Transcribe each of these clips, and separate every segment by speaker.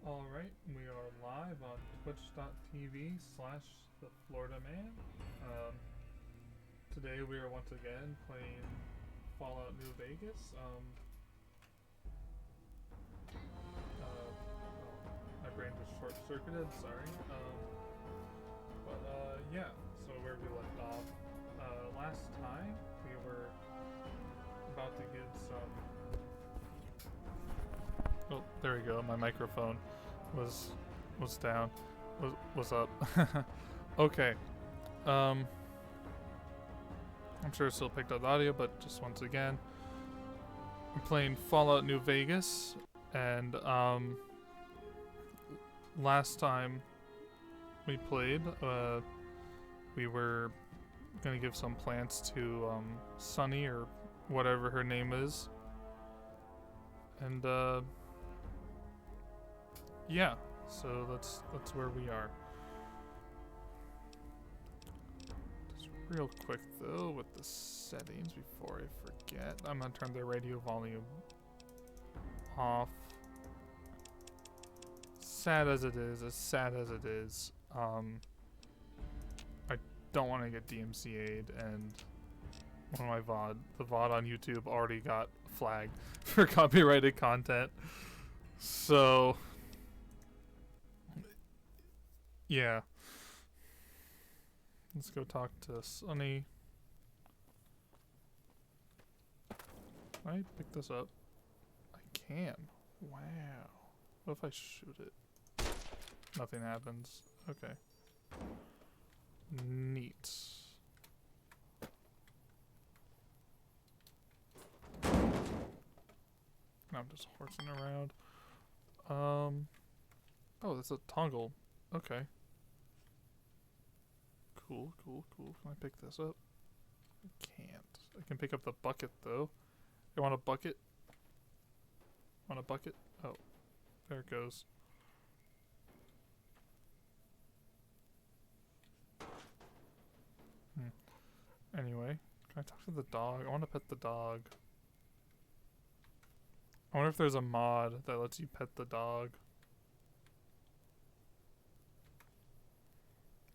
Speaker 1: Alright, we are live on twitch.tv slash the Florida Man. Um, Today we are once again playing Fallout New Vegas. My brain just short circuited, sorry. Yeah, so where we left off. Last time we were about to give some. Oh, there we go. My microphone was was down. Was up. Okay. Um, I'm sure it still picked up the audio, but just once again, I'm playing Fallout New Vegas, and last time we played, we were gonna give some plants to Sunny or whatever her name is, and yeah. So that's where we are. Just real quick though with the settings before I forget, I'm gonna turn the radio volume off. Sad as it is, I don't want to get DMCA'd, and one of my the VOD on YouTube already got flagged for copyrighted content. So, yeah. Let's go talk to Sunny. Can I pick this up? I can. Wow. What if I shoot it? Nothing happens. Okay. Neat. I'm just horsing around. Oh, that's a toggle. Okay. Cool. Can I pick this up? I can't. I can pick up the bucket though. You want a bucket? Want a bucket? Oh, there it goes. Anyway, can I talk to the dog? I want to pet the dog. I wonder if there's a mod that lets you pet the dog.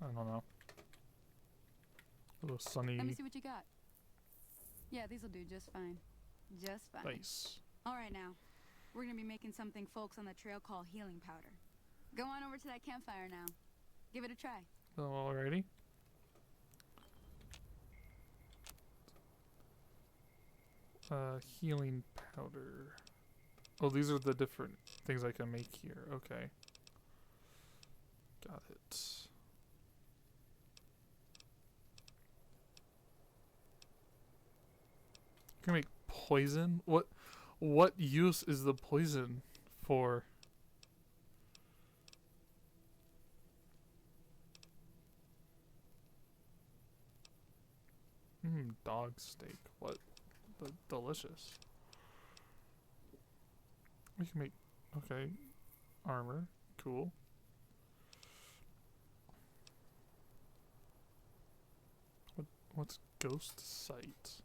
Speaker 1: I don't know. Hello, Sunny.
Speaker 2: Let me see what you got. Yeah, these'll do just fine. Just fine.
Speaker 1: Nice.
Speaker 2: All right, now. We're gonna be making something folks on the trail call healing powder. Go on over to that campfire now. Give it a try.
Speaker 1: Alrighty. Healing powder. Oh, these are the different things I can make here. Okay. Got it. I can make poison? What use is the poison for? Dog steak. What? Delicious. We can make, okay, armor. Cool. What's ghost sight?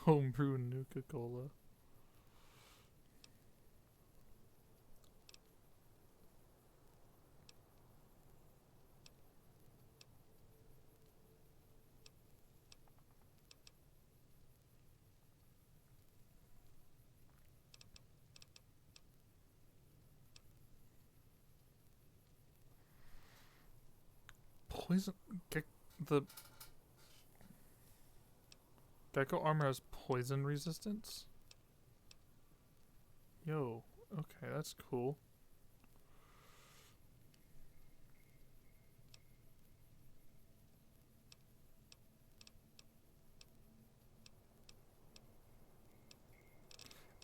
Speaker 1: Homebrew Nuka-Cola. Poison. The Gecko armor has poison resistance? Yo, okay, that's cool.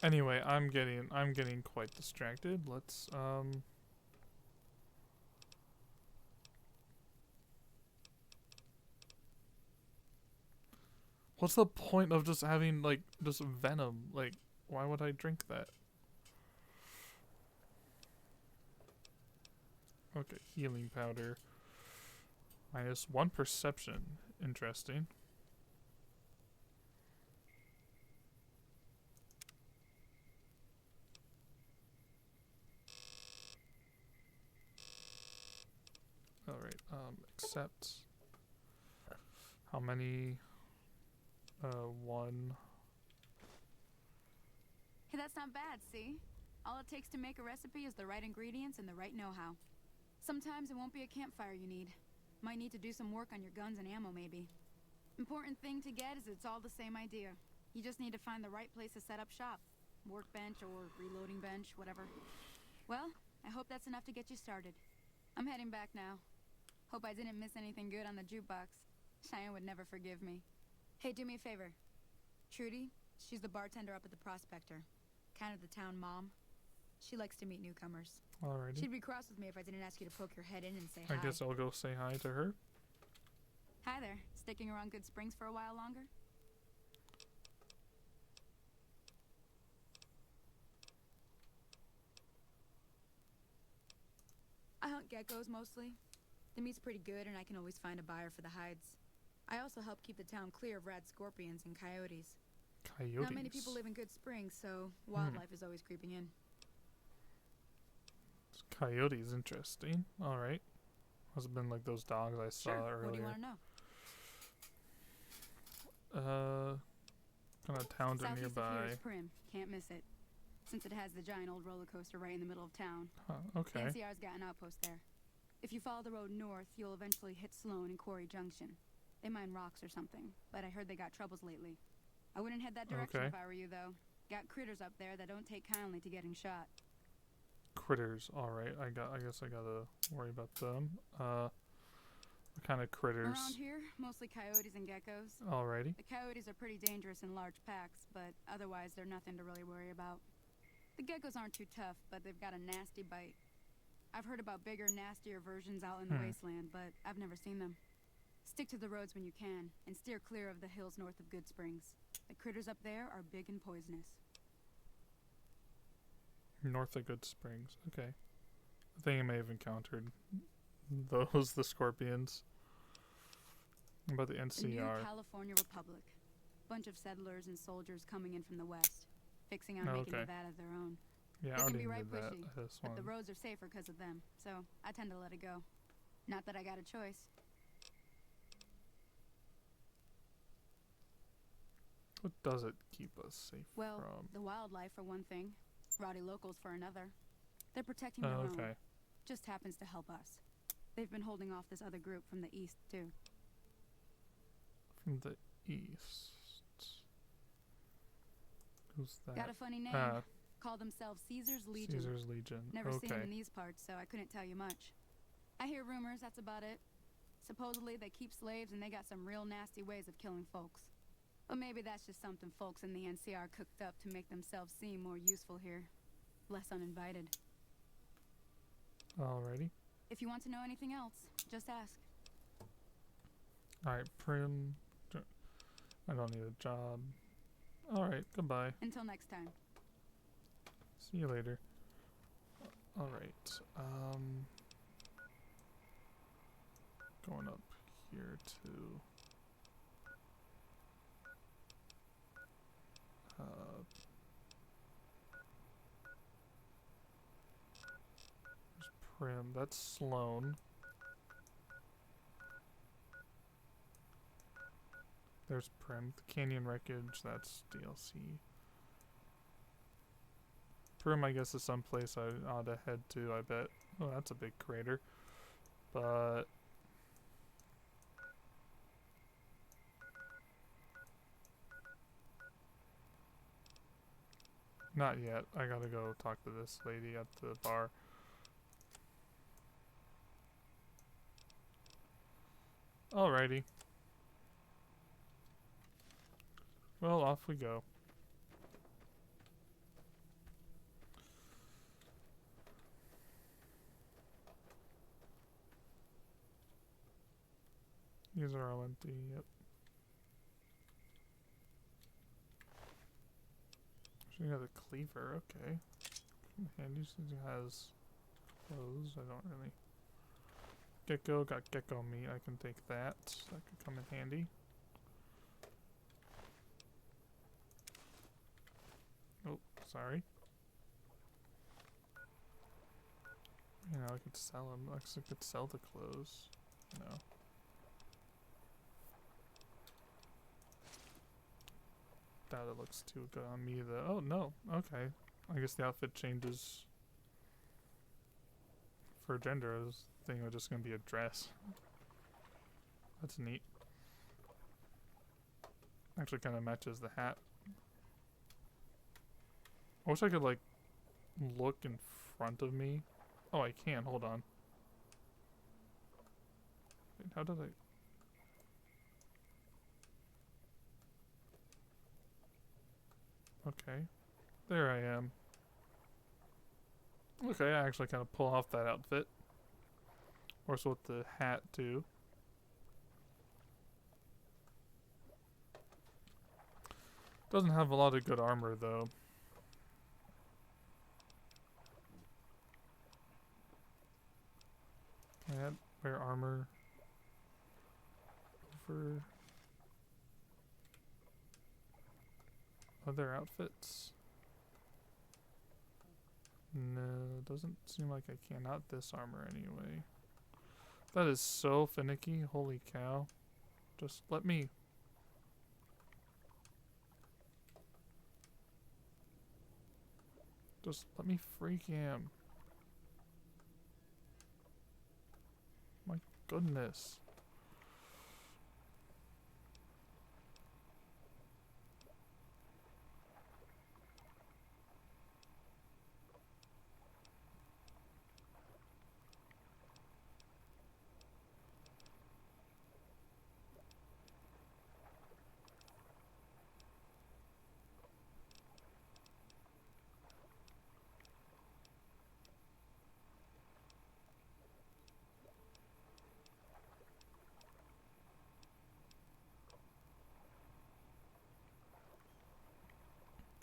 Speaker 1: Anyway, I'm getting quite distracted. Let's what's the point of just having like just venom? Like, why would I drink that? Okay, healing powder. -1 perception. Interesting. Accept. How many? One.
Speaker 2: Hey, that's not bad, see? All it takes to make a recipe is the right ingredients and the right know-how. Sometimes it won't be a campfire you need. Might need to do some work on your guns and ammo, maybe. Important thing to get is it's all the same idea. You just need to find the right place to set up shop. Workbench or reloading bench, whatever. Well, I hope that's enough to get you started. I'm heading back now. Hope I didn't miss anything good on the jukebox. Cheyenne would never forgive me. Hey, do me a favor. Trudy, she's the bartender up at the Prospector. Kind of the town mom. She likes to meet newcomers.
Speaker 1: Alrighty.
Speaker 2: She'd be cross with me if I didn't ask you to poke your head in and say hi.
Speaker 1: I guess I'll go say hi to her.
Speaker 2: Hi there. Sticking around Good Springs for a while longer? I hunt geckos mostly. The meat's pretty good and I can always find a buyer for the hides. I also help keep the town clear of rad scorpions and coyotes.
Speaker 1: Coyotes.
Speaker 2: Not many people live in Good Springs, so wildlife is always creeping in.
Speaker 1: Coyotes, interesting. Alright. Must have been like those dogs I saw earlier.
Speaker 2: What do you want to know?
Speaker 1: Kind of towns are
Speaker 2: Southeast of
Speaker 1: nearby.
Speaker 2: here is Prim. Can't miss it. Since it has the giant old roller coaster right in the middle of town.
Speaker 1: Huh, okay.
Speaker 2: NCR's got an outpost there. If you follow the road north, you'll eventually hit Sloan and Quarry Junction. They mine rocks or something, but I heard they got troubles lately. I wouldn't head that direction
Speaker 1: Okay.
Speaker 2: if I were you, though. Got critters up there that don't take kindly to getting shot.
Speaker 1: Critters. Alright, I guess I gotta worry about them. What kind of critters?
Speaker 2: Around here, mostly coyotes and geckos.
Speaker 1: Alrighty.
Speaker 2: The coyotes are pretty dangerous in large packs, but otherwise they're nothing to really worry about. The geckos aren't too tough, but they've got a nasty bite. I've heard about bigger, nastier versions out in the wasteland, but I've never seen them. Stick to the roads when you can, and steer clear of the hills north of Good Springs. The critters up there are big and poisonous.
Speaker 1: North of Good Springs. Okay. I think I may have encountered those, the scorpions. What about the
Speaker 2: The New
Speaker 1: NCR?
Speaker 2: California Republic. Bunch of settlers and soldiers coming in from the west, fixing on making
Speaker 1: Okay.
Speaker 2: Nevada their own.
Speaker 1: Yeah,
Speaker 2: They
Speaker 1: I
Speaker 2: can
Speaker 1: already
Speaker 2: be right
Speaker 1: knew that.
Speaker 2: pushy,
Speaker 1: This
Speaker 2: But the
Speaker 1: one.
Speaker 2: roads are safer because of them, so I tend to let it go. Not that I got a choice.
Speaker 1: What does it keep us safe
Speaker 2: Well,
Speaker 1: from?
Speaker 2: the wildlife for one thing, rowdy locals for another. They're protecting their
Speaker 1: Oh,
Speaker 2: own.
Speaker 1: okay.
Speaker 2: Just happens to help us. They've been holding off this other group from the east, too.
Speaker 1: From the east. Who's that?
Speaker 2: Got a funny name.
Speaker 1: Ah,
Speaker 2: Call themselves Caesar's Legion.
Speaker 1: Caesar's Legion.
Speaker 2: Never seen them
Speaker 1: Okay.
Speaker 2: in these parts, so I couldn't tell you much. I hear rumors, that's about it. Supposedly they keep slaves and they got some real nasty ways of killing folks. But maybe that's just something folks in the NCR cooked up to make themselves seem more useful here. Less uninvited.
Speaker 1: Alrighty.
Speaker 2: If you want to know anything else, just ask.
Speaker 1: Alright, Prim. I don't need a job. Alright, goodbye.
Speaker 2: Until next time.
Speaker 1: See you later. Alright, going up here to there's Prim, that's Sloan. There's Prim, the Canyon Wreckage, that's DLC. Prim, I guess, is someplace I ought to head to, I bet. Oh, that's a big crater. But not yet. I gotta go talk to this lady at the bar. Alrighty. Well, off we go. These are all empty, yep. She got a cleaver, okay. Handy since it has clothes, I don't really. Gecko, got gecko meat, I can take that. That could come in handy. Oh, sorry. You know, I could sell them. I could sell the clothes. No. Doubt it looks too good on me though. Oh no, okay. I guess the outfit changes for gender. I was thinking it was just gonna be a dress. That's neat. Actually kind of matches the hat. I wish I could like look in front of me. Oh, I can. Hold on. Wait, how did I... Okay. There I am. Okay, I actually kind of pull off that outfit. Also with the hat too. Doesn't have a lot of good armor though. Can I wear armor over other outfits? No, doesn't seem like I can. Not this armor anyway. That is so finicky. Holy cow. Just let me... Just let me freak him. My goodness.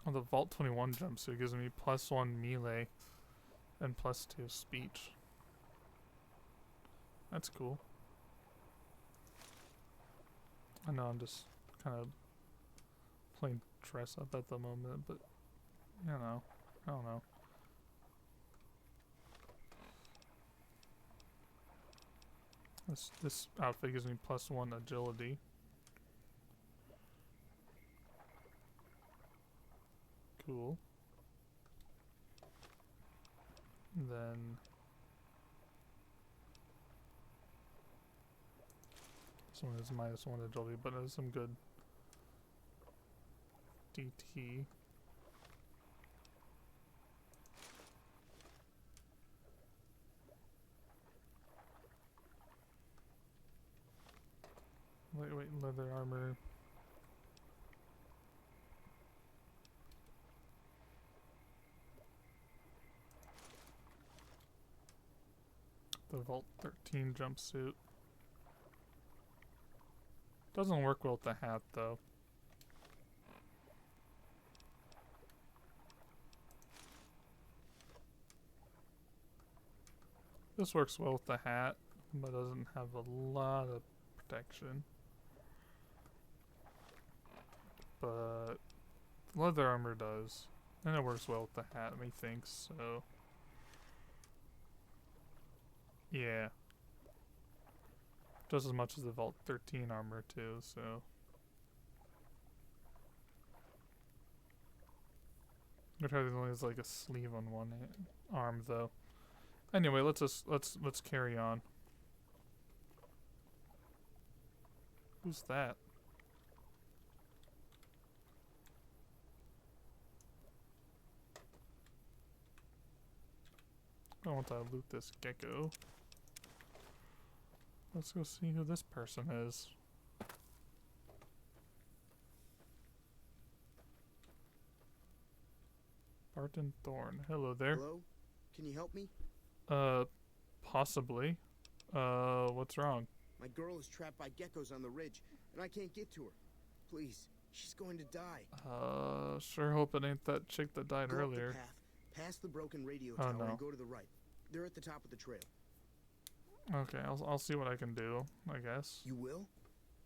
Speaker 1: Oh, the Vault 21 jumpsuit gives me +1 melee and +2 speech. That's cool. I know I'm just kind of playing dress up at the moment, but you know, I don't know. This outfit gives me +1 agility. Cool. Then this one is -1 agility, but it has some good DT. Lightweight leather armor. The Vault 13 jumpsuit. Doesn't work well with the hat though. This works well with the hat, but doesn't have a lot of protection. But leather armor does. And it works well with the hat, methinks, so... Yeah. Just as much as the Vault 13 armor too, so... Good Heart only has like a sleeve on one arm though. Anyway, let's carry on. Who's that? I want to loot this gecko. Let's go see who this person is. Barton Thorne. Hello there.
Speaker 3: Hello? Can you help me?
Speaker 1: Possibly. What's wrong?
Speaker 3: My girl is trapped by geckos on the ridge, and I can't get to her. Please, she's going to die.
Speaker 1: Sure hope it ain't that chick that died
Speaker 3: Go
Speaker 1: earlier.
Speaker 3: up the path, past the broken radio
Speaker 1: Oh,
Speaker 3: tower,
Speaker 1: no.
Speaker 3: and go to the right. They're at the top of the trail.
Speaker 1: Okay, I'll see what I can do, I guess.
Speaker 3: You will?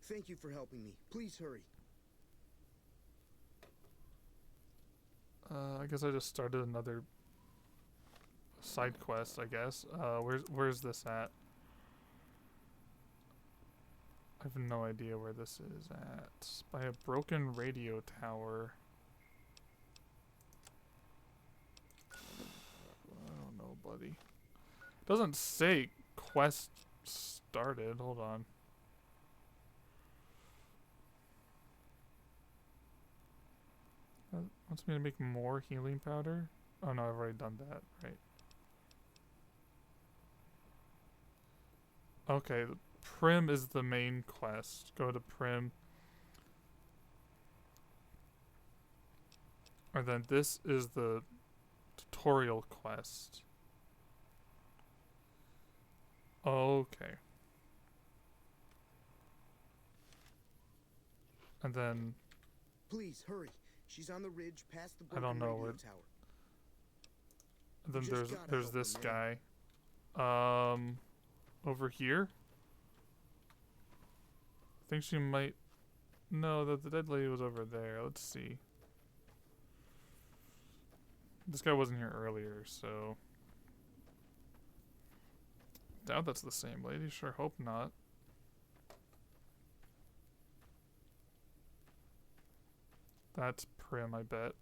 Speaker 3: Thank you for helping me. Please hurry.
Speaker 1: I guess I just started another side quest, I guess. Where's this at? I have no idea where this is at. By a broken radio tower. I don't know, buddy. Doesn't say quest started. Hold on. Wants me to make more healing powder? Oh no, I've already done that, right? Okay, the Prim is the main quest. Go to Prim. And then this is the tutorial quest. Okay. And then
Speaker 3: Please hurry. She's on the ridge past the
Speaker 1: I don't
Speaker 3: broken
Speaker 1: know
Speaker 3: radio
Speaker 1: where.
Speaker 3: tower.
Speaker 1: Then
Speaker 3: You just gotta
Speaker 1: there's
Speaker 3: help
Speaker 1: this
Speaker 3: her,
Speaker 1: guy. Over here. I think she might. No, the dead lady was over there. Let's see. This guy wasn't here earlier, so doubt that's the same lady. Sure hope not. That's Prim, I bet.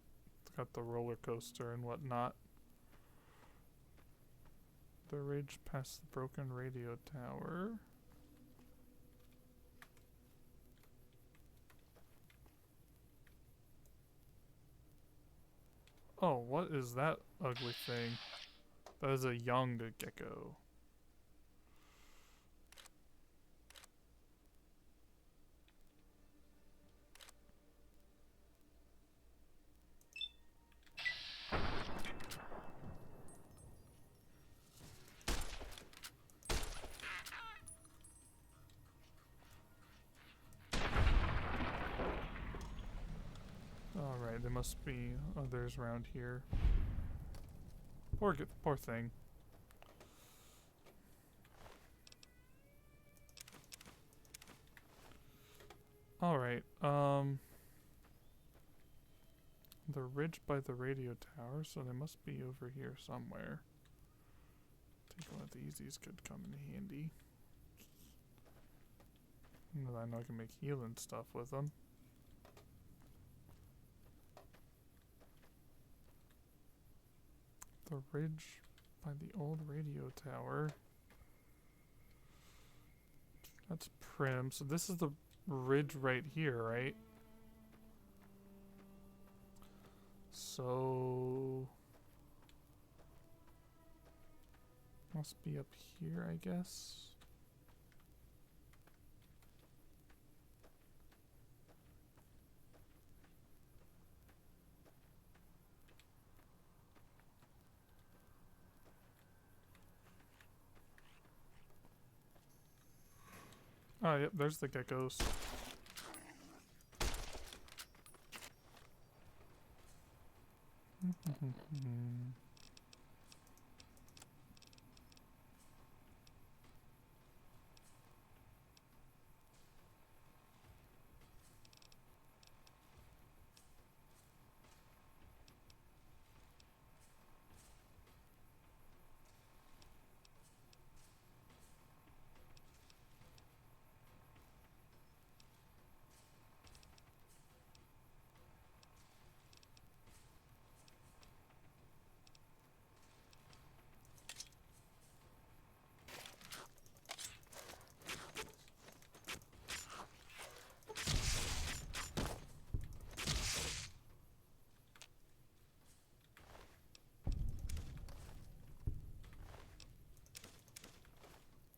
Speaker 1: It's got the roller coaster and whatnot. The ridge past the broken radio tower. Oh, what is that ugly thing? That is a young gecko. Alright, there must be others around here. Poor thing. Alright, the ridge by the radio tower, so they must be over here somewhere. Take one of these could come in handy. I know I can make healing stuff with them. The ridge by the old radio tower. That's Prim. So this is the ridge right here, right? So must be up here, I guess. Oh, yep, there's the geckos.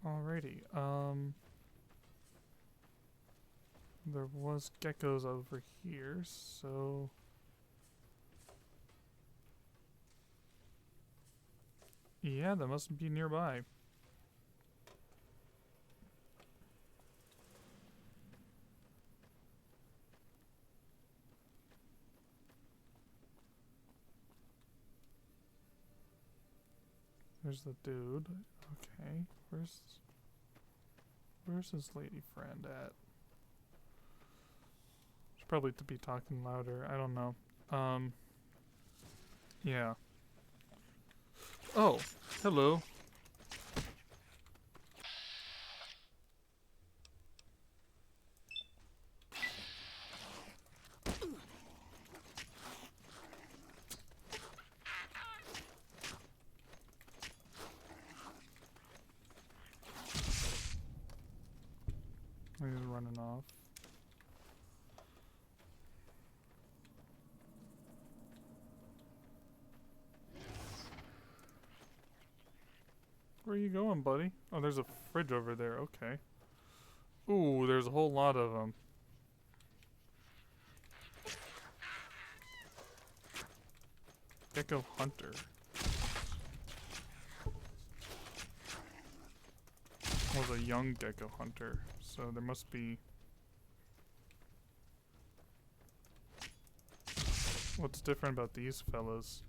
Speaker 1: Alrighty, there was geckos over here, so yeah, that must be nearby. There's the dude. Okay, where's his lady friend at? Should probably to be talking louder. I don't know. Yeah. Oh, hello. He's running off. Where are you going, buddy? Oh, there's a fridge over there. Okay. Ooh, there's a whole lot of them. Gecko Hunter. Was a young Gecko Hunter, so there must be... What's different about these fellas?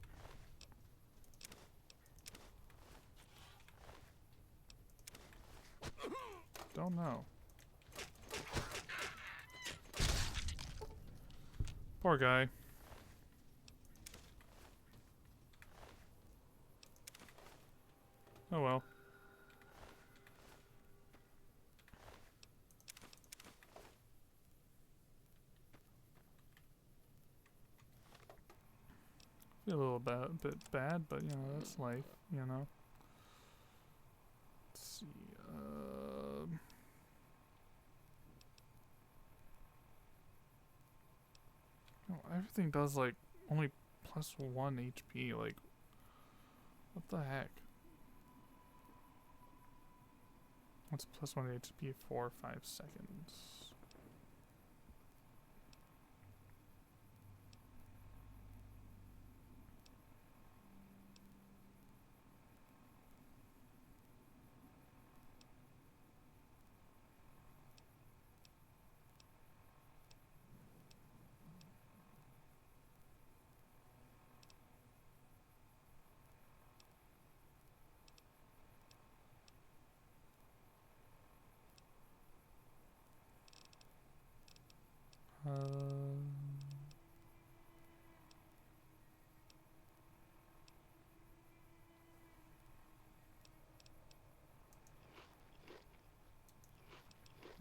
Speaker 1: Don't know. Poor guy. Oh well. Feel a little bit bad, but you know, that's life, you know. Let's see. Oh, everything does like only plus 1 HP. Like, what the heck? What's plus 1 HP for 5 seconds?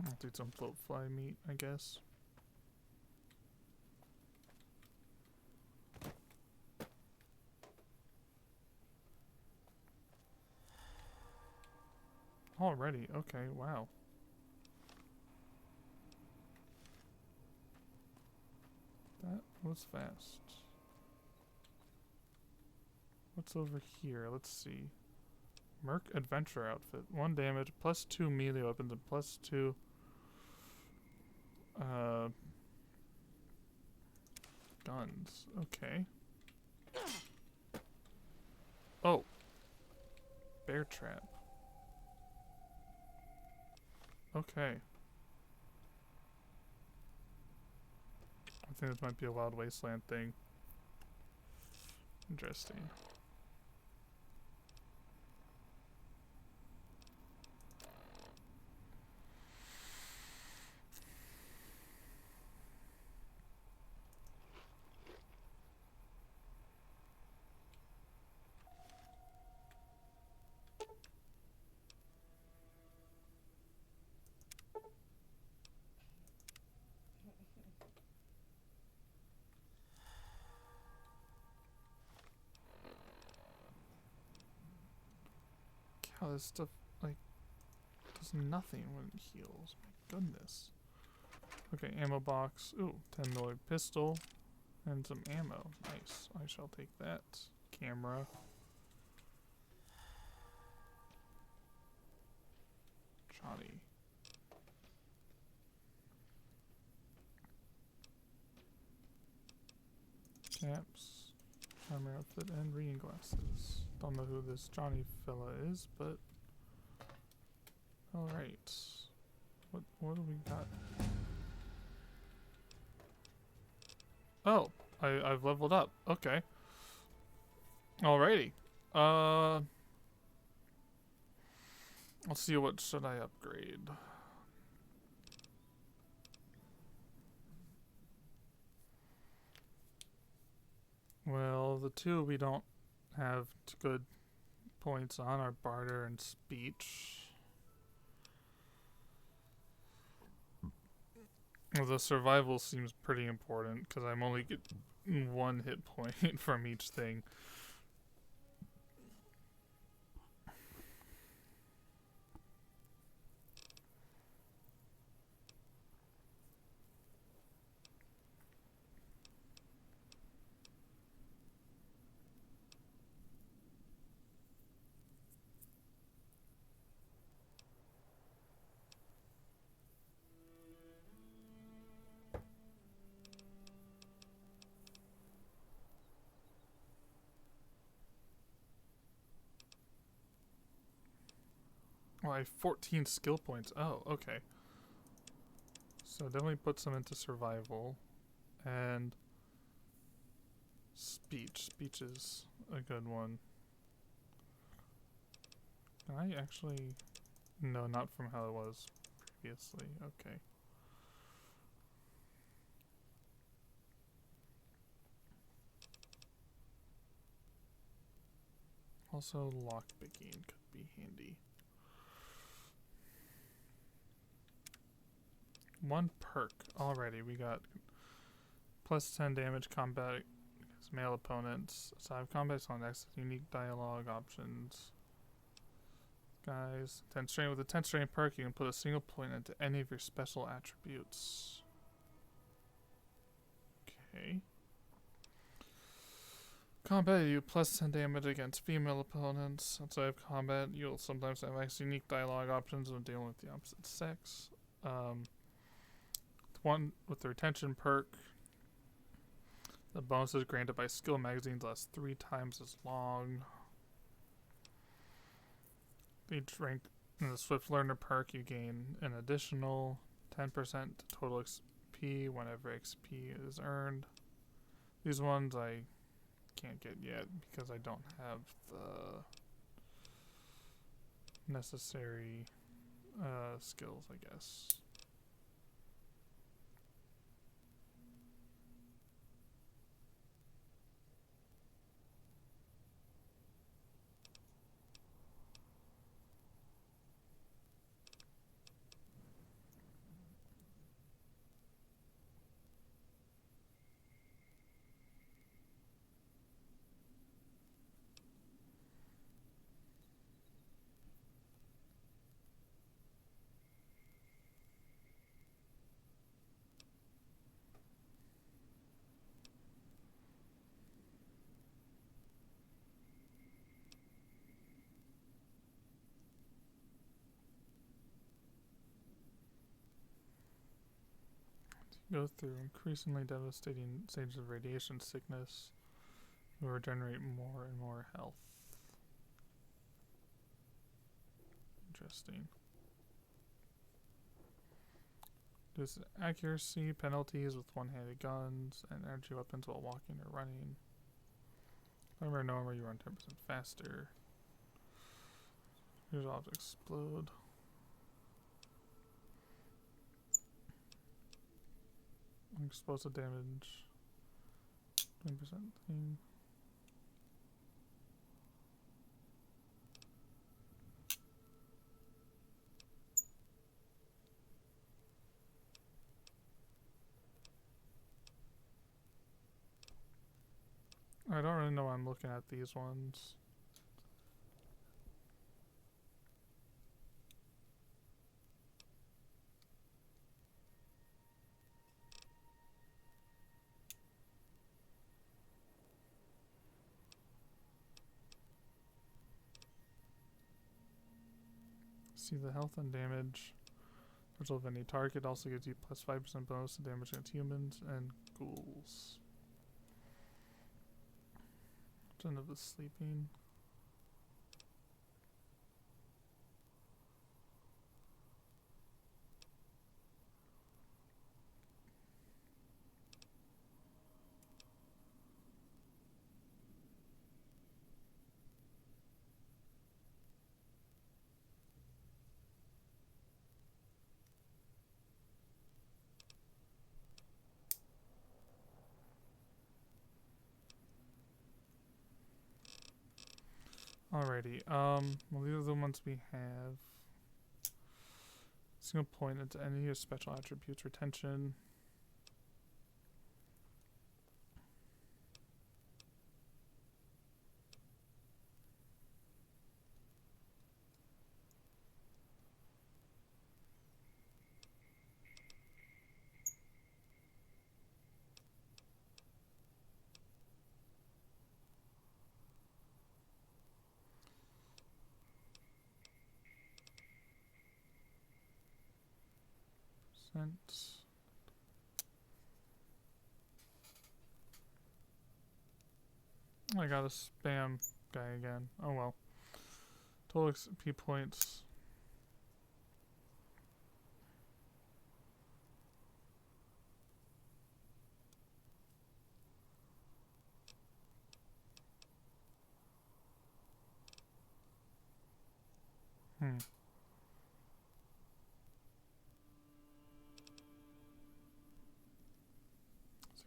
Speaker 1: I'll do some float fly meat, I guess. Already, okay, wow. That was fast. What's over here? Let's see. Merc Adventure Outfit. 1 damage, plus 2 melee weapons, and plus 2... guns. Okay. Oh! Bear trap. Okay. I think this might be a Wild Wasteland thing. Interesting. Cow, this stuff, like, does nothing when it heals. My goodness. Okay, ammo box. Ooh, 10mm pistol. And some ammo. Nice. I shall take that. Camera. Johnny. Caps. Charmer outfit and reading glasses. Don't know who this Johnny fella is, but... Alright. What do we got? Oh, I've leveled up. Okay. Alrighty. Let's see, what should I upgrade? Well, the two we don't have good points on are barter and speech. Well, the survival seems pretty important because I'm only getting 1 hit point from each thing. Oh, I have 14 skill points. Oh, okay. So definitely put some into survival. And speech. Speech is a good one. Can I actually... No, not from how it was previously. Okay. Also, lockpicking could be handy. One perk already. We got plus 10 damage combat against male opponents. So I have combat on access unique dialogue options. Guys, 10 strain with a 10 strain perk, you can put a single point into any of your special attributes. Okay. Combat, you plus 10 damage against female opponents. Outside of combat, you'll sometimes have unique dialogue options when dealing with the opposite sex. One with the retention perk. The bonuses granted by skill magazines last 3 times as long. Each rank in the Swift Learner perk, you gain an additional 10% total XP whenever XP is earned. These ones I can't get yet because I don't have the necessary skills, I guess. Go through increasingly devastating stages of radiation sickness. You regenerate more and more health. Interesting. There's accuracy penalties with one-handed guns and energy weapons while walking or running. Remember, normal, you run 10% faster. Here's objects explode. Explosive damage. 20% thing. I don't really know why I'm looking at these ones. See the health and damage. Total of any target also gives you plus 5% bonus to damage against humans and ghouls. End of the sleeping. Alrighty, well these are the ones we have. Single point into any of your special attributes, retention. I got a spam guy again. Oh well. Total XP points Hmm.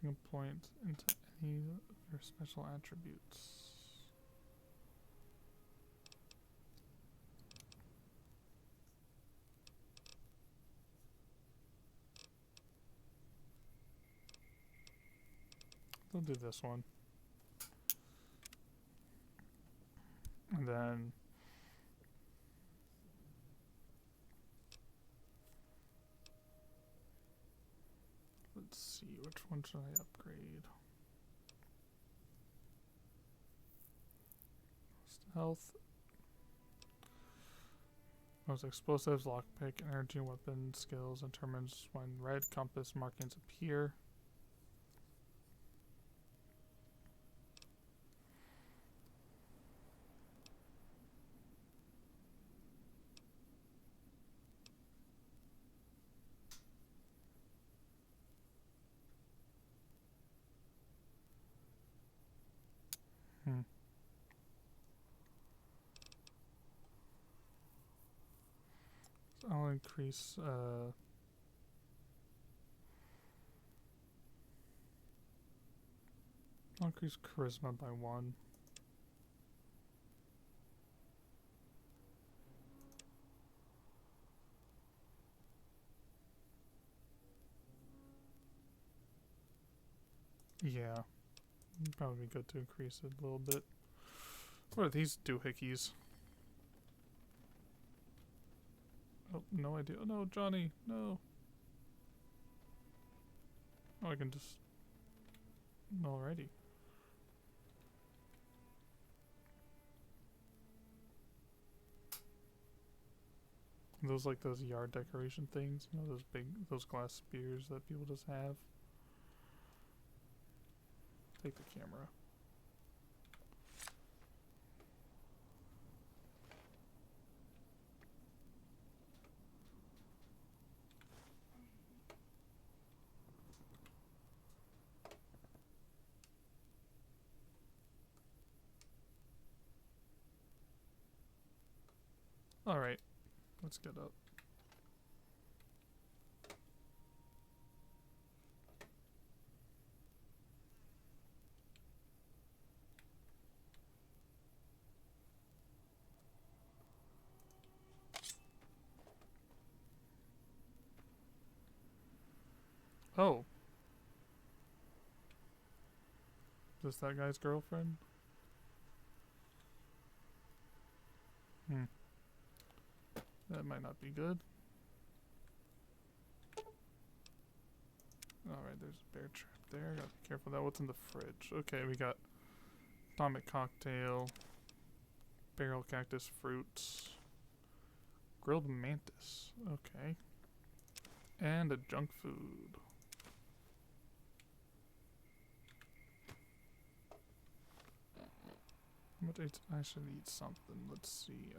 Speaker 1: Single point into any of your special attributes. We'll do this one. And then let's see, which one should I upgrade? Health. Most explosives, lockpick, energy, weapon skills determines when red compass markings appear. Hmm. So I'll increase charisma by 1. Yeah. Probably be good to increase it a little bit. What are these doohickeys? Oh, no idea. Oh, no, Johnny, no. Oh, I can just... Alrighty. Those like those yard decoration things, you know, those glass spears that people just have. Take the camera. Alright, let's get up. Oh. Is this that guy's girlfriend? Hmm. That might not be good. Alright, there's a bear trap there. Gotta be careful of that. What's in the fridge? Okay, we got atomic cocktail, barrel cactus fruits, grilled mantis. Okay. And a junk food. But I should eat something. Let's see.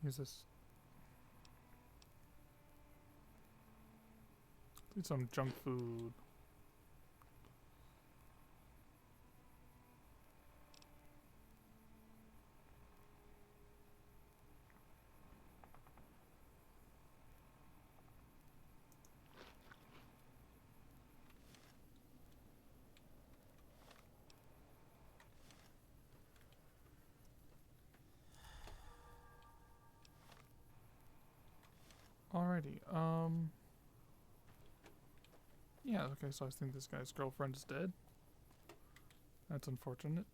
Speaker 1: Use this. Eat some junk food. Alrighty, yeah, okay, so I think this guy's girlfriend is dead. That's unfortunate.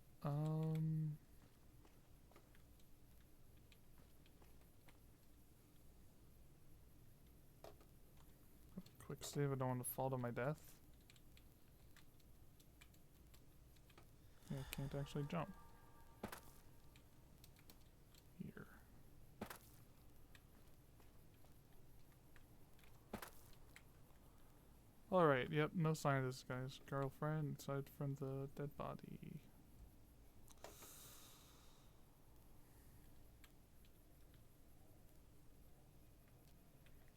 Speaker 1: Quick save, I don't want to fall to my death. Yeah, I can't actually jump. Here. Alright, yep, no sign of this guy's girlfriend aside from the dead body.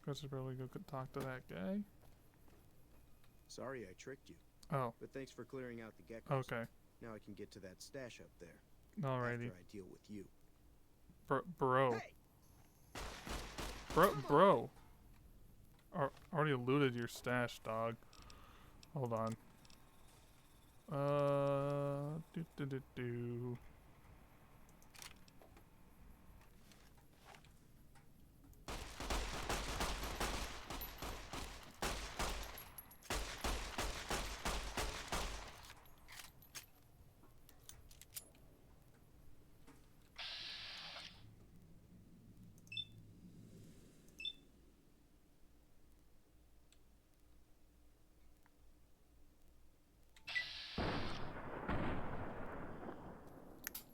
Speaker 1: Guess I probably go talk to that guy.
Speaker 3: Sorry I tricked you,
Speaker 1: Oh,
Speaker 3: but thanks for clearing out the geckos.
Speaker 1: okay.
Speaker 3: Now I can get to that stash up there.
Speaker 1: Alrighty.
Speaker 3: After I deal with you.
Speaker 1: Bro.
Speaker 3: Hey!
Speaker 1: Bro. Already looted your stash, dog. Hold on. Do.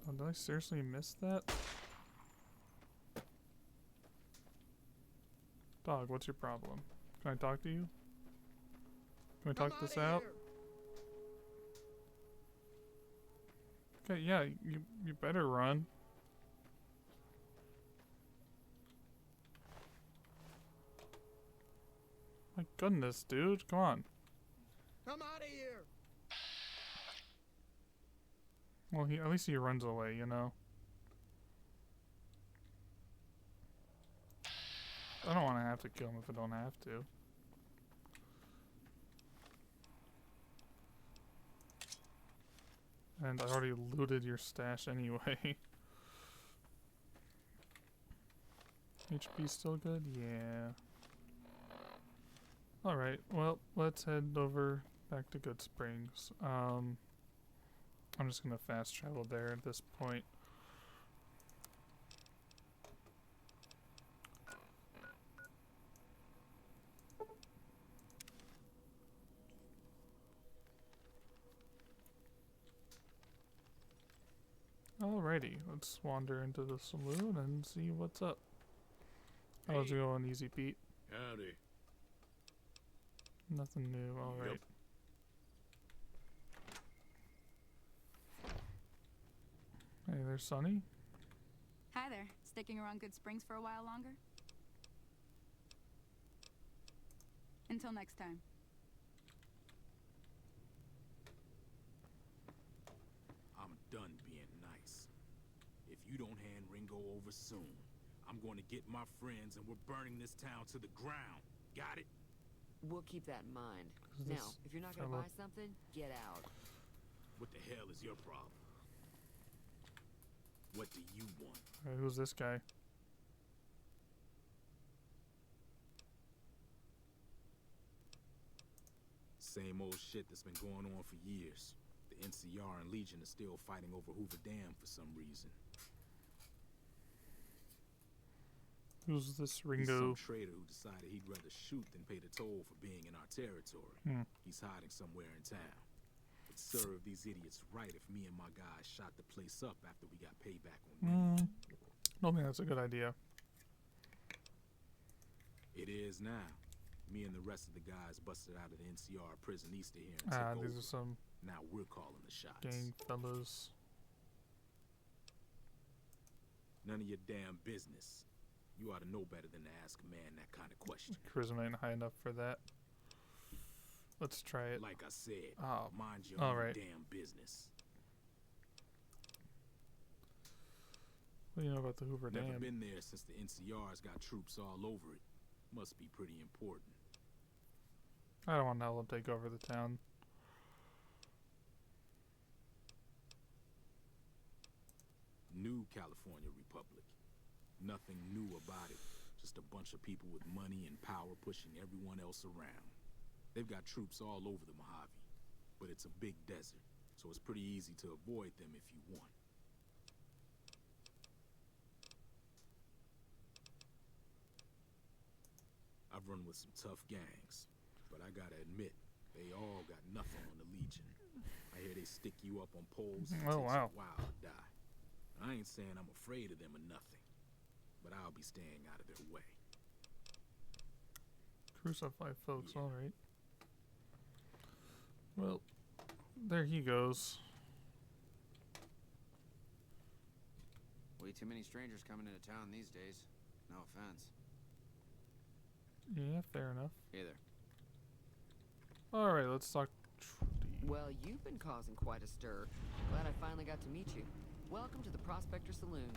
Speaker 1: Oh, did I seriously miss that? Dog, what's your problem? Can I talk to you? Can we talk this out? Okay, yeah, you better run. My goodness, dude, come on.
Speaker 3: I'm out of here!
Speaker 1: Well, at least he runs away, you know? I don't want to have to kill him if I don't have to. And I already looted your stash anyway. HP still good? Yeah. Alright, well, let's head over back to Good Springs. I'm just gonna fast travel there at this point. Alrighty, let's wander into the saloon and see what's up. How's it going, Easy Pete?
Speaker 4: Howdy.
Speaker 1: Nothing new, alright. Hey, there's Sunny.
Speaker 2: Hi there. Sticking around Good Springs for a while longer? Until next time.
Speaker 4: I'm done being nice. If you don't hand Ringo over soon, I'm going to get my friends and we're burning this town to the ground. Got it?
Speaker 5: We'll keep that in mind.
Speaker 1: Who's
Speaker 5: Now,
Speaker 1: this
Speaker 5: if you're not gonna
Speaker 1: fellow?
Speaker 5: buy something, get out.
Speaker 4: What the hell is your problem? What do you want?
Speaker 1: Alright, who's this guy?
Speaker 4: Same old shit that's been going on for years. The NCR and Legion are still fighting over Hoover Dam for some reason.
Speaker 1: Who's this
Speaker 4: He's
Speaker 1: Ringo?
Speaker 4: some trader who decided he'd rather shoot than pay the toll for being in our territory. He's hiding somewhere in town. It'd serve these idiots right if me and my guys shot the place up after we got payback on Ringo.
Speaker 1: Don't think that's a good idea.
Speaker 4: It is now. Me and the rest of the guys busted out of the NCR prison east of here and
Speaker 1: Ah,
Speaker 4: took
Speaker 1: these
Speaker 4: over.
Speaker 1: are some
Speaker 4: Now we're calling the shots.
Speaker 1: gang fellas.
Speaker 4: None of your damn business. You ought to know better than to ask a man that kind of question.
Speaker 1: Charisma ain't high enough for that. Let's try it.
Speaker 4: Like I said,
Speaker 1: Oh,
Speaker 4: mind your
Speaker 1: all
Speaker 4: own
Speaker 1: right.
Speaker 4: damn business.
Speaker 1: What do you know about the Hoover
Speaker 4: Never
Speaker 1: Dam?
Speaker 4: been there since the NCR's got troops all over it. Must be pretty important.
Speaker 1: I don't want to let them take over the town.
Speaker 4: New California Republic. Nothing new about it. Just a bunch of people with money and power pushing everyone else around. They've got troops all over the Mojave, but it's a big desert, so it's pretty easy to avoid them if you want. I've run with some tough gangs, but I gotta admit, they all got nothing on the Legion. I hear they stick you up on poles and it
Speaker 1: Oh,
Speaker 4: takes
Speaker 1: wow.
Speaker 4: a while to die. I ain't saying I'm afraid of them or nothing, but I'll be staying out of their way.
Speaker 1: Crucify folks,
Speaker 4: Yeah.
Speaker 1: alright. Well, there he goes.
Speaker 5: Way too many strangers coming into town these days. No offense.
Speaker 1: Yeah, fair enough.
Speaker 3: Hey there.
Speaker 1: Alright, let's talk Trudy.
Speaker 5: Well, you've been causing quite a stir. Glad I finally got to meet you. Welcome to the Prospector Saloon.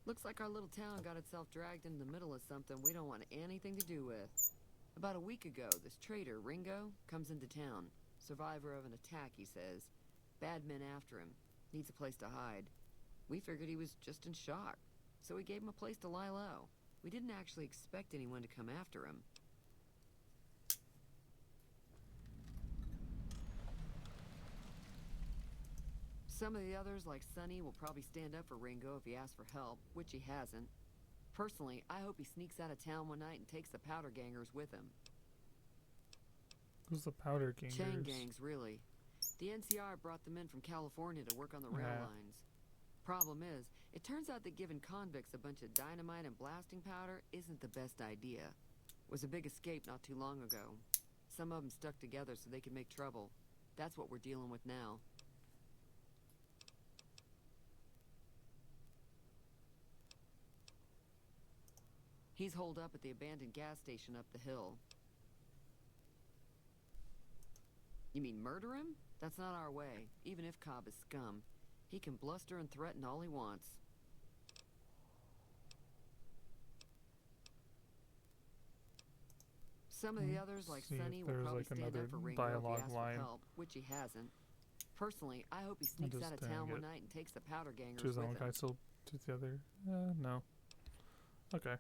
Speaker 5: Looks like our little town got itself dragged into the middle of something we don't want anything to do with. About a week ago, this trader, Ringo, comes into town. Survivor of an attack, he says. Bad men after him. Needs a place to hide. We figured he was just in shock, so we gave him a place to lie low. We didn't actually expect anyone to come after him. Some of the others, like Sonny, will probably stand up for Ringo if he asks for help, which he hasn't. Personally, I hope he sneaks out of town one night and takes the powder gangers with him.
Speaker 1: Who's the powder gangers?
Speaker 5: Chain gangs, really. The NCR brought them in from California to work on the rail lines. Problem is, it turns out that giving convicts a bunch of dynamite and blasting powder isn't the best idea. It was a big escape not too long ago. Some of them stuck together so they could make trouble. That's what we're dealing with now. He's holed up at the abandoned gas station up the hill. You mean murder him? That's not our way, even if Cobb is scum. He can bluster and threaten all he wants. Some of the others, like
Speaker 1: See if
Speaker 5: Sonny, will
Speaker 1: there's,
Speaker 5: probably
Speaker 1: like,
Speaker 5: stand
Speaker 1: another
Speaker 5: up for Ringo if he
Speaker 1: dialogue
Speaker 5: asks
Speaker 1: line.
Speaker 5: for help, which he hasn't. Personally, I hope he sneaks out of
Speaker 1: just,
Speaker 5: town
Speaker 1: get
Speaker 5: one night and takes the powder gangers
Speaker 1: choose
Speaker 5: with
Speaker 1: one
Speaker 5: him.
Speaker 1: guy, still choose the other. No. Okay.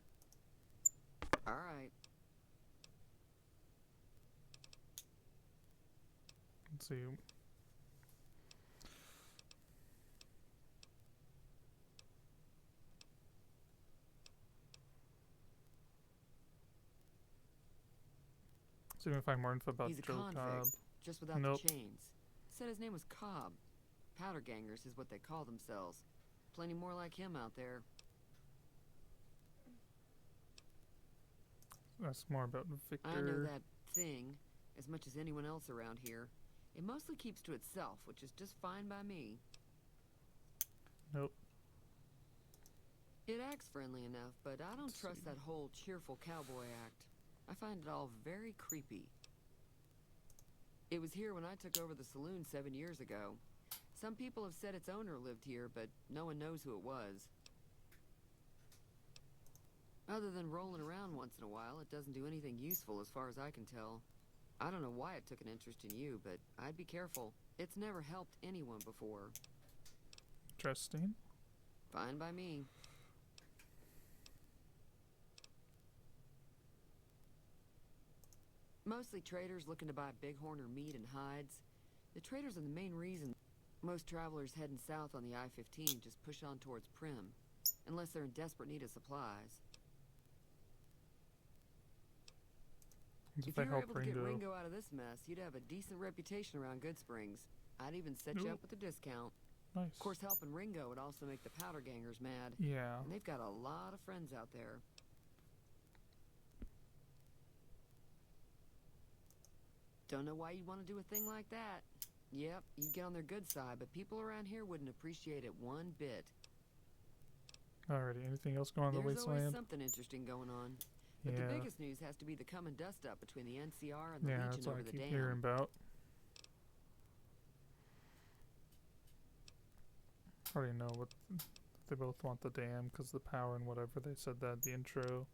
Speaker 5: All right.
Speaker 1: Let's see. See if we can find more info about
Speaker 5: He's a
Speaker 1: Joe
Speaker 5: convict,
Speaker 1: Cobb.
Speaker 5: just without
Speaker 1: Nope.
Speaker 5: the chains. Said his name was Cobb. Powder gangers is what they call themselves. Plenty more like him out there.
Speaker 1: That's more about Victor.
Speaker 5: I know that thing as much as anyone else around here. It mostly keeps to itself, which is just fine by me.
Speaker 1: Nope.
Speaker 5: It acts friendly enough, but I don't
Speaker 1: Let's
Speaker 5: trust
Speaker 1: see.
Speaker 5: that whole cheerful cowboy act. I find it all very creepy. It was here when I took over the saloon 7 years ago. Some people have said its owner lived here, but no one knows who it was. Other than rolling around once in a while, it doesn't do anything useful as far as I can tell. I don't know why it took an interest in you, but I'd be careful. It's never helped anyone before.
Speaker 1: Interesting.
Speaker 5: Fine by me. Mostly traders looking to buy bighorn or meat and hides. The traders are the main reason most travelers heading south on the I-15 just push on towards Primm, unless they're in desperate need of supplies.
Speaker 1: If
Speaker 5: If
Speaker 1: I
Speaker 5: you were
Speaker 1: help
Speaker 5: able to get
Speaker 1: Ringo.
Speaker 5: Ringo out of this mess, you'd have a decent reputation around Goodsprings. I'd even set you up with a discount.
Speaker 1: Nice.
Speaker 5: Of course, helping Ringo would also make the powder gangers mad.
Speaker 1: Yeah.
Speaker 5: And they've got a lot of friends out there. Don't know why you'd want to do a thing like that. Yep, you'd get on their good side, but people around here wouldn't appreciate it one bit.
Speaker 1: Alrighty. Anything else going on in the
Speaker 5: There's always
Speaker 1: wasteland?
Speaker 5: something interesting going on. But
Speaker 1: Yeah.
Speaker 5: the biggest news has to be the come and dust up between the NCR and the
Speaker 1: Yeah, that's
Speaker 5: Legion
Speaker 1: what I
Speaker 5: over the
Speaker 1: keep
Speaker 5: dam.
Speaker 1: hearing about. I already know what they both want, the dam because the power and whatever. They said that in the intro.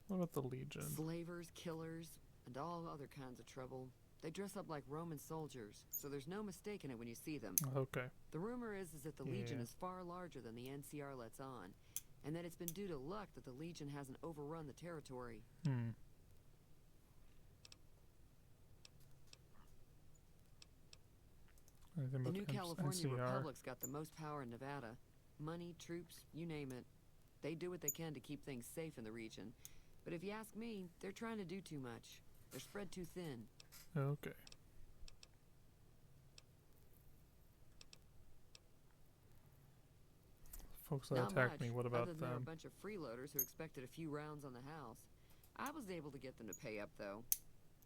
Speaker 1: What about the Legion?
Speaker 5: Slavers, killers, and all other kinds of trouble. They dress up like Roman soldiers, so there's no mistaking it when you see them.
Speaker 1: Okay.
Speaker 5: The rumor is that the Legion
Speaker 1: Yeah.
Speaker 5: is far larger than the NCR lets on, and that it's been due to luck that the Legion hasn't overrun the territory.
Speaker 1: Anything
Speaker 5: The
Speaker 1: about
Speaker 5: new California
Speaker 1: NCR?
Speaker 5: Republic's got the most power in Nevada. Money, troops, you name it. They do what they can to keep things safe in the region. But if you ask me, they're trying to do too much. They're spread too thin.
Speaker 1: Okay. Folks that
Speaker 5: Not
Speaker 1: attacked
Speaker 5: much,
Speaker 1: me, what about
Speaker 5: other than there were a
Speaker 1: them?
Speaker 5: bunch of freeloaders who expected a few rounds on the house. I was able to get them to pay up, though.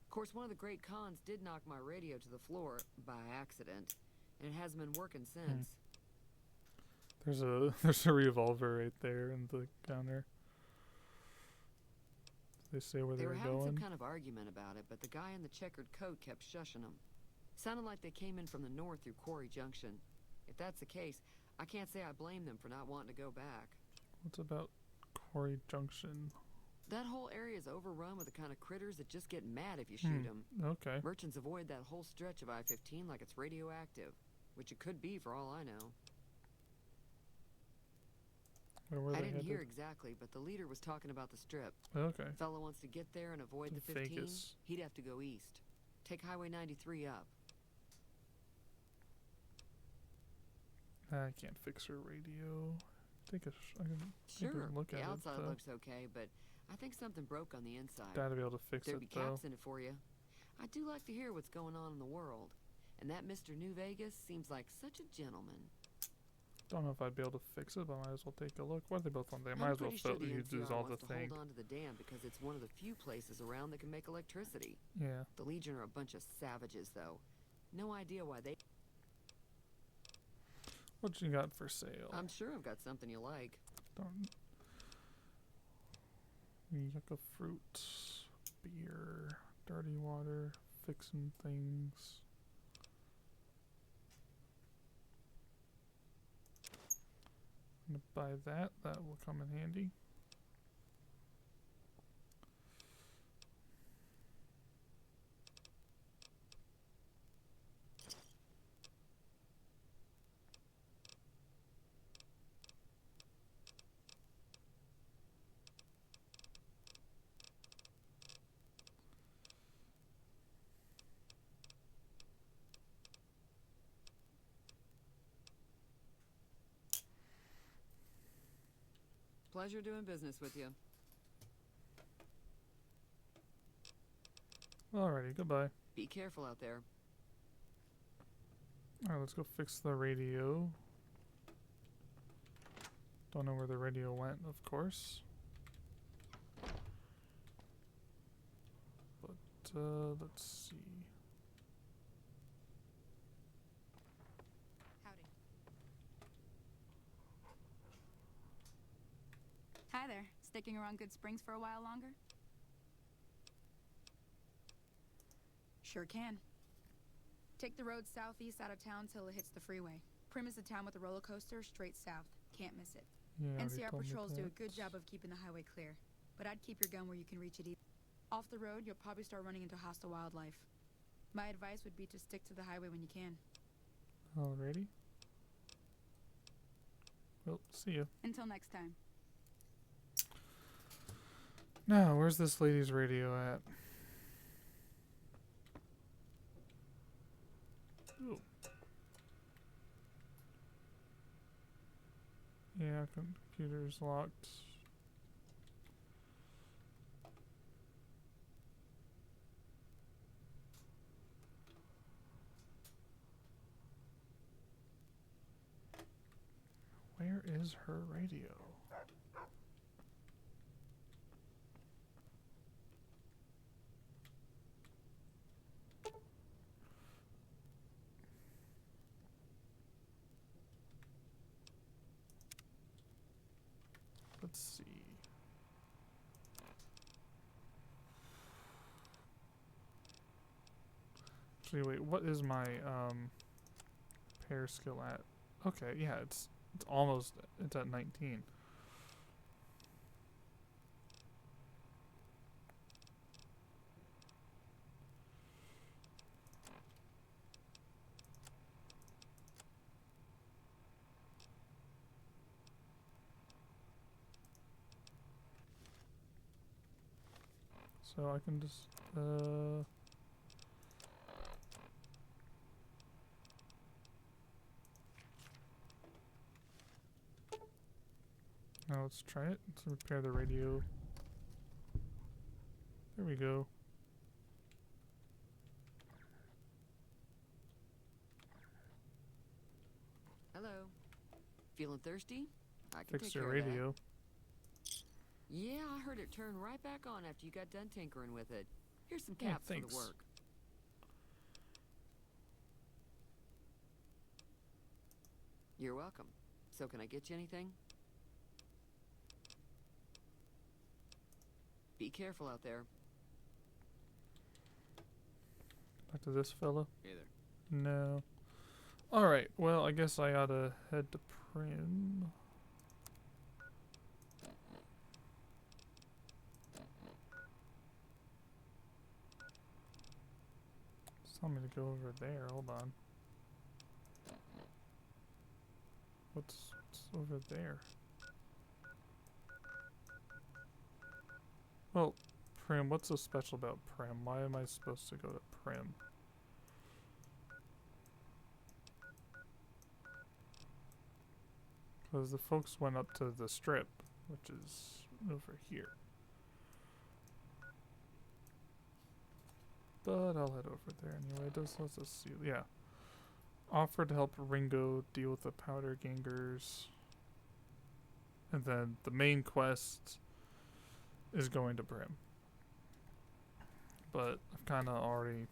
Speaker 5: Of course, one of the great cons did knock my radio to the floor by accident, and it hasn't been working since.
Speaker 1: There's a there's a revolver right there in the counter. They say where
Speaker 5: They
Speaker 1: they
Speaker 5: were
Speaker 1: were
Speaker 5: having some
Speaker 1: going.
Speaker 5: kind of argument about it, but the guy in the checkered coat kept shushing them. Sounded like they came in from the north through Quarry Junction. If that's the case, I can't say I blame them for not wanting to go back.
Speaker 1: What's about Quarry Junction?
Speaker 5: That whole area is overrun with the kind of critters that just get mad if you shoot them.
Speaker 1: Okay.
Speaker 5: Merchants avoid that whole stretch of I-15 like it's radioactive, which it could be for all I know.
Speaker 1: Where were
Speaker 5: I
Speaker 1: they
Speaker 5: didn't hear
Speaker 1: headed?
Speaker 5: exactly, but the leader was talking about the strip.
Speaker 1: Okay.
Speaker 5: Fellow wants to get there and avoid the 15.
Speaker 1: Vegas.
Speaker 5: He'd have to go east. Take Highway 93 up.
Speaker 1: I can't fix her radio. I can take
Speaker 5: Sure,
Speaker 1: a look
Speaker 5: the
Speaker 1: at
Speaker 5: outside
Speaker 1: it.
Speaker 5: looks okay, but I think something broke on the inside.
Speaker 1: Gotta be able to fix
Speaker 5: There'd
Speaker 1: it
Speaker 5: be
Speaker 1: though.
Speaker 5: caps in it for you. I do like to hear what's going on in the world. And that Mr. New Vegas seems like such a gentleman.
Speaker 1: Don't know if I'd be able to fix it, but I might as well take a look. What are they both on? They
Speaker 5: I'm
Speaker 1: might as well
Speaker 5: pretty sure the
Speaker 1: use
Speaker 5: NCR
Speaker 1: all
Speaker 5: wants
Speaker 1: the
Speaker 5: to
Speaker 1: thing.
Speaker 5: hold on to the dam because it's one of the few places around that can make electricity.
Speaker 1: Yeah.
Speaker 5: The Legion are a bunch of savages, though. No idea why they...
Speaker 1: What you got for sale?
Speaker 5: I'm sure I've got something you like.
Speaker 1: Don't. Yucca fruit, beer, dirty water, fixing things. I'm gonna buy that. That will come in handy.
Speaker 5: Pleasure doing business with you.
Speaker 1: Alrighty, goodbye.
Speaker 5: Be careful out there.
Speaker 1: Alright, let's go fix the radio. Don't know where the radio went, of course. But, let's see.
Speaker 2: Howdy. Hi there. Sticking around Good Springs for a while longer? Sure can. Take the road southeast out of town till it hits the freeway. Prim is the town with the roller coaster straight south. Can't miss it.
Speaker 1: Yeah, already
Speaker 2: NCR
Speaker 1: told me
Speaker 2: patrols do a
Speaker 1: that.
Speaker 2: good job of keeping the highway clear, but I'd keep your gun where you can reach it easy. Off the road, you'll probably start running into hostile wildlife. My advice would be to stick to the highway when you can.
Speaker 1: Alrighty. Well, see ya.
Speaker 2: Until next time.
Speaker 1: Now, where's this lady's radio at? Ooh. Yeah, computer's locked. Where is her radio? Let's see. Actually, wait, what is my pair skill at? Okay, yeah, it's almost, it's at 19. So I can just now let's try it. Let's repair the radio. There we go.
Speaker 5: Hello. Feeling thirsty? I can
Speaker 1: Fix
Speaker 5: take
Speaker 1: your
Speaker 5: care of that.
Speaker 1: radio.
Speaker 5: Yeah, I heard it turn right back on after you got done tinkering with it. Here's some
Speaker 1: Yeah,
Speaker 5: caps for
Speaker 1: thanks.
Speaker 5: the work. You're welcome. So can I get you anything? Be careful out there.
Speaker 1: Back to this fella.
Speaker 4: Hey there.
Speaker 1: No. Alright, well, I guess I oughta head to Prim. It's telling me to go over there, hold on. What's over there? Well, Prim, what's so special about Prim? Why am I supposed to go to Prim? Because the folks went up to the strip, which is over here. But I'll head over there anyway. Let's just see. Yeah. Offer to help Ringo deal with the powder gangers. And then the main quest is going to Prim. But I've kind of already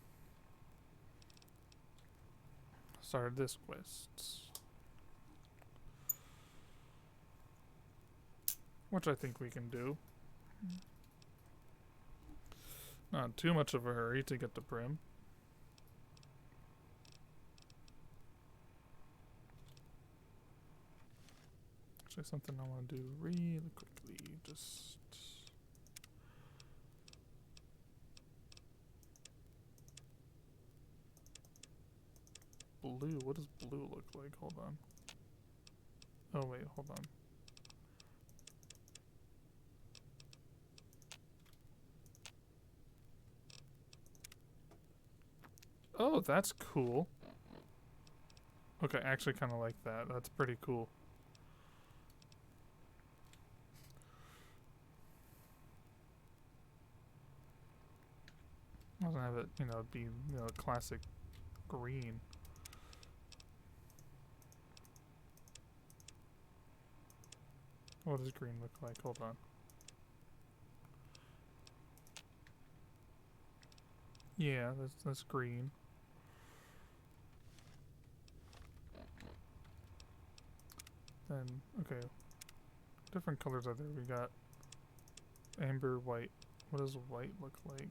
Speaker 1: started this quest. Which I think we can do. Not too much of a hurry to get to Prim. Actually, something I want to do really quickly. Just blue. What does blue look like? Hold on. Oh wait, hold on. Oh, that's cool. Okay, I actually kind of like that. That's pretty cool. Doesn't have it, be, classic green. What does green look like? Hold on. Yeah, that's green. Then, okay. Different colors are there. We got amber, white. What does white look like?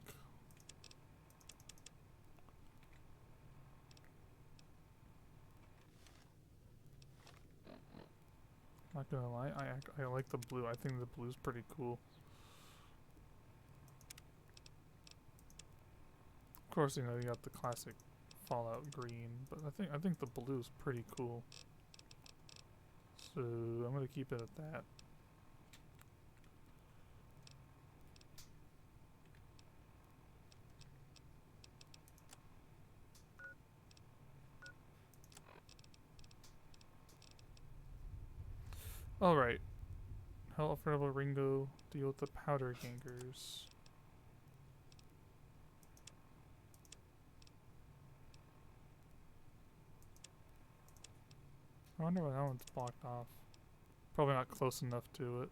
Speaker 1: Not gonna lie, I like the blue. I think the blue's pretty cool. Of course, you got the classic Fallout green, but I think the blue's pretty cool. So I'm gonna keep it at that. Alright. Help Rebel Ringo deal with the powder gangers. I wonder why that one's blocked off. Probably not close enough to it.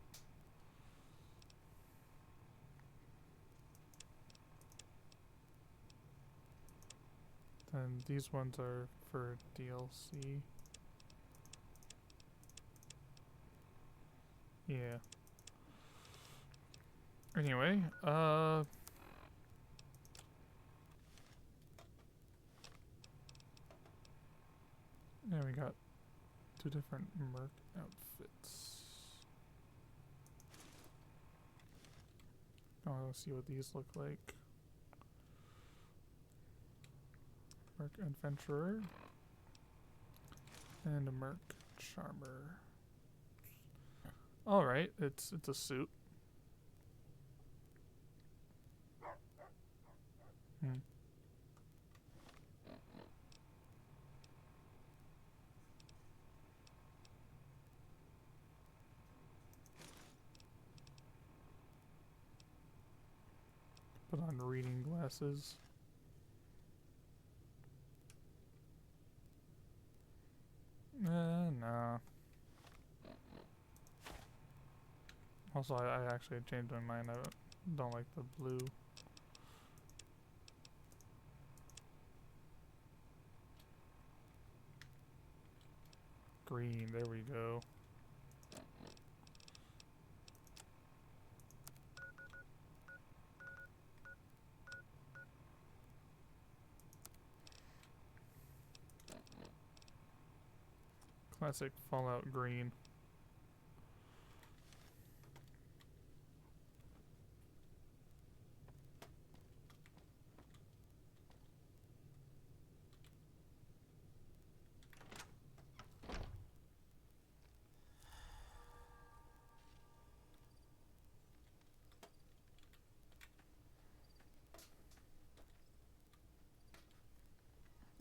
Speaker 1: Then these ones are for DLC. Yeah. Anyway, yeah, we got 2 different merc outfits. Oh, let's see what these look like. Merc Adventurer and a Merc Charmer. Alright, it's a suit. Put on reading glasses. Nah. Also, I actually changed my mind. I don't like the blue. green. There we go. Classic Fallout green.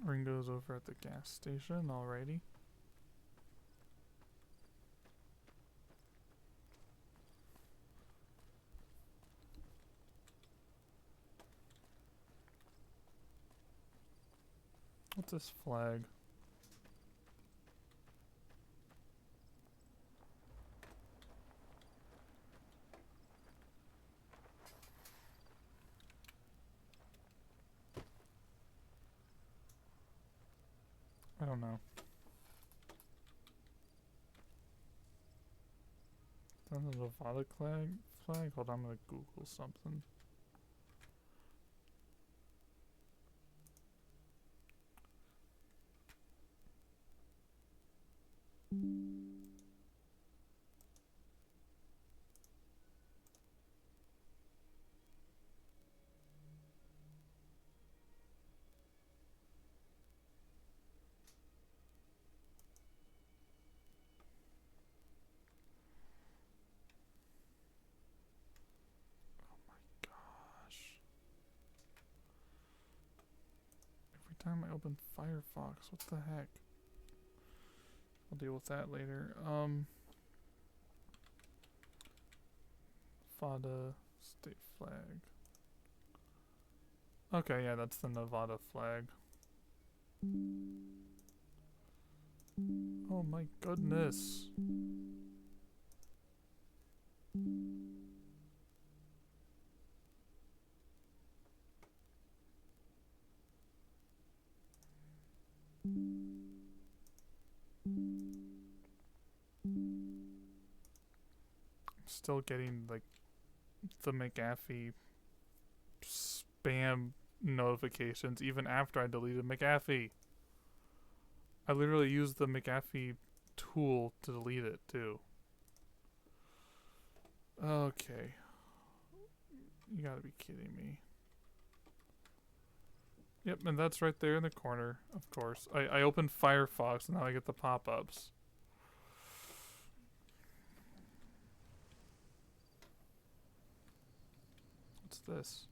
Speaker 1: Ringo's over at the gas station, alrighty. What's this flag? I don't know. Is that a Nevada flag? Hold on, I'm gonna Google something. Gosh. Every time I open Firefox, what the heck? I'll deal with that later. Nevada state flag. Okay, yeah, that's the Nevada flag. Oh my goodness. Still getting like the McAfee spam notifications even after I deleted McAfee. I literally used the McAfee tool to delete it too. Okay. You gotta be kidding me. Yep, and that's right there in the corner, of course. I opened Firefox and now I get the pop-ups. What's this?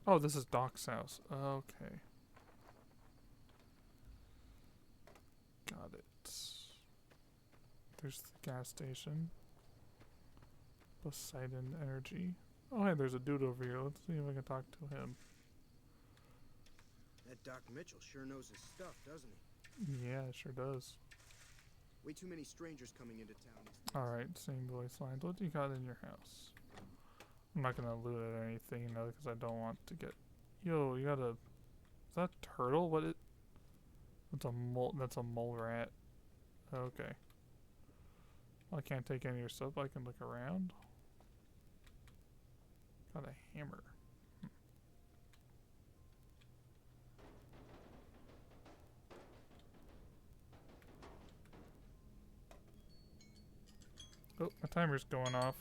Speaker 1: Oh, this is Doc's house. Okay. Got it. There's the gas station. Poseidon Energy. Oh, hey, there's a dude over here. Let's see if I can talk to him.
Speaker 3: That Doc Mitchell sure knows his stuff, doesn't he?
Speaker 1: Yeah, it sure does.
Speaker 3: Way too many strangers coming into town.
Speaker 1: Alright, same voice lines. What do you got in your house? I'm not gonna loot it or anything, you know, because I don't want to get... Yo, you got a... Is that a turtle? What it... That's a mole... That's a mole rat. Okay. Well, I can't take any of your stuff, but I can look around. Got a hammer. Oh, my timer's going off.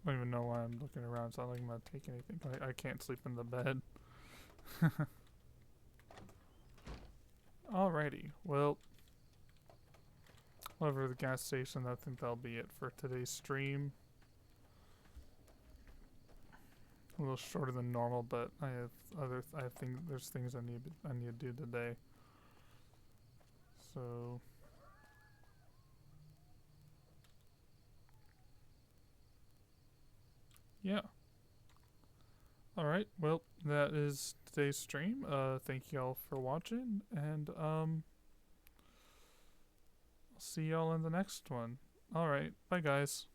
Speaker 1: I don't even know why I'm looking around. It's not like I'm gonna take anything. I can't sleep in the bed. Alrighty, well, over the gas station, I think that'll be it for today's stream. A little shorter than normal, but I think there's things I need to do today. So yeah. Alright, well, that is today's stream. Thank y'all for watching, and I'll see y'all in the next one. Alright, bye guys.